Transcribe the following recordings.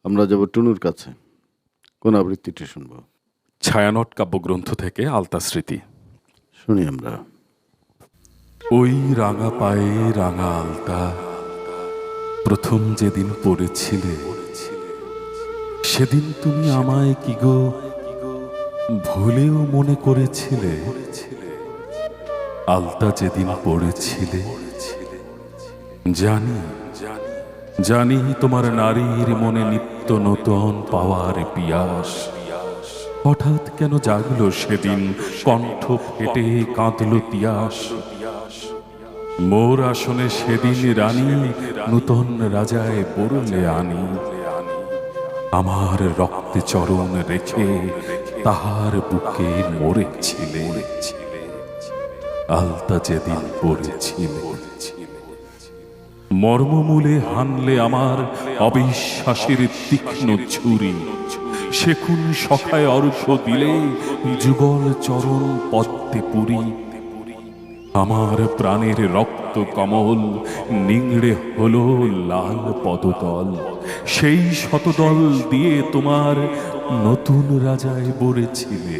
আমরা যাব টুনুর কাছে। কোন আবৃত্তিটি শুনবো? ছায়ানট কাব্যগ্রন্থ থেকে আলতা স্মৃতি। শুনি আমরা। ওই রাঙা পায়ে রাঙা আলতা প্রথম যেদিন পড়েছিলে, সেদিন তুমি আমায় কি গো ভুলেও মনে করেছিলে? আলতা যেদিন পড়েছিলে, জানি জানি তোমার নারীর মনে নিত্য নতুন পাওয়ার পিয়াস। হঠাৎ কেন জাগলো সেদিন, কণ্ঠ ফেটে কাঁদল তিয়াস। মোর আসনে সেদিন রানী নূতন রাজায় বরলে আনি। আমার রক্তে চরণ রেখে তাহার বুকে মরেছিলে। আলতা যেদিন পড়েছিলে, মর্মমূলে হানলে আমার অবিশ্বাসের তীক্ষ্ণ ছুরি। সেকুন সখায় অর্ঘ দিলে যুগল চরণ পদ্মে পুরি। আমার প্রাণের রক্ত কমল নিংড়ে হলো লাল পদতল। সেই শতদল দিয়ে তোমার নতুন রাজায় বরেছিলে।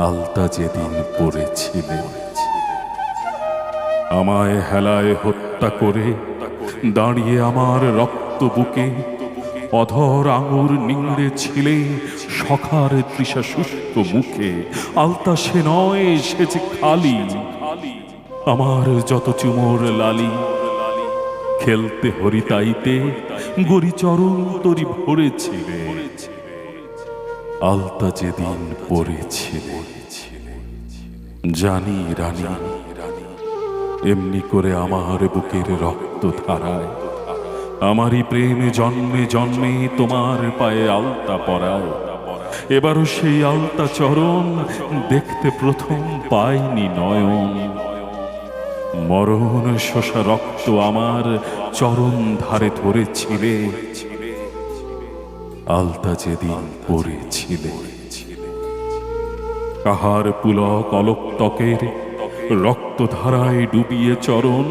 আলতা যেদিন পড়েছিলে, আমায় হেলায় হত্যা করে দাঁড়িয়ে আমার রক্ত বুকে অধর আঙুর নিংড়ে ছিলে সখার তৃষা শুষ্ক মুখে। আলতা সে নয়, সে যে খালি আমার যত চুমোর লালি। খেলতে হরিতাইতে গরিচরণ তরি ভরেছিলে। আলতা যেদিন পড়েছিলে, জানি রানী এমনি করে আমার বুকের রক্ত ধারায় আমারই প্রেমে জন্মে জন্মে তোমার পায়ে আলতা পরায়। এবারও সেই আলতা চরণ দেখতে প্রথম পাইনি নয়ন। মরণ শোষা রক্ত আমার চরণ ধারে ধরেছিলে। আলতা যেদিন পড়েছিলে, কাহার পুলক অলক ত্বকের রক্তধারায় ডুবিয়ে চরণ।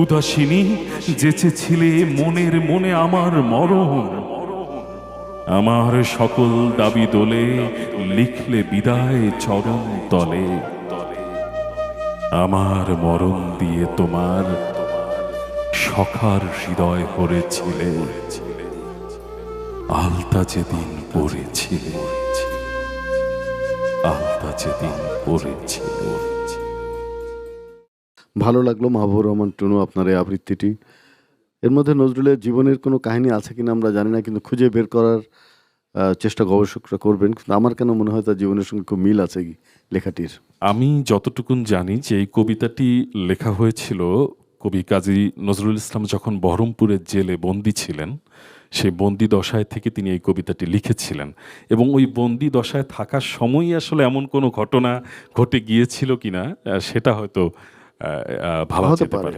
উদাসিনী যেচেছিলে মনের মনে আমার মরণ। আমার সকল দাবি দোলে লিখলে বিদায় চরণ তলে। আমার মরণ দিয়ে তোমার সখার হৃদয় হরেছিলে। আলতা যেদিন পড়েছিলে, আলতা যেদিন পড়েছিলে। ভালো লাগলো মাহবুবুর রহমান টুনু আপনার এই আবৃত্তিটি। এর মধ্যে নজরুলের জীবনের কোনো কাহিনী আছে কিনা আমরা জানি না, কিন্তু খুঁজে বের করার চেষ্টা গবেষকরা করবেন। কিন্তু আমার কেন মনে হয় তার জীবনের সঙ্গে খুব মিল আছে লেখাটির। আমি যতটুকুন জানি যে এই কবিতাটি লেখা হয়েছিল কবি কাজী নজরুল ইসলাম যখন বহরমপুরের জেলে বন্দী ছিলেন। সেই বন্দি দশায় থেকে তিনি এই কবিতাটি লিখেছিলেন, এবং ওই বন্দি দশায় থাকার সময়ই আসলে এমন কোনো ঘটনা ঘটে গিয়েছিল কিনা সেটা হয়তো ভাবা হতে যেতে পারে। পারে।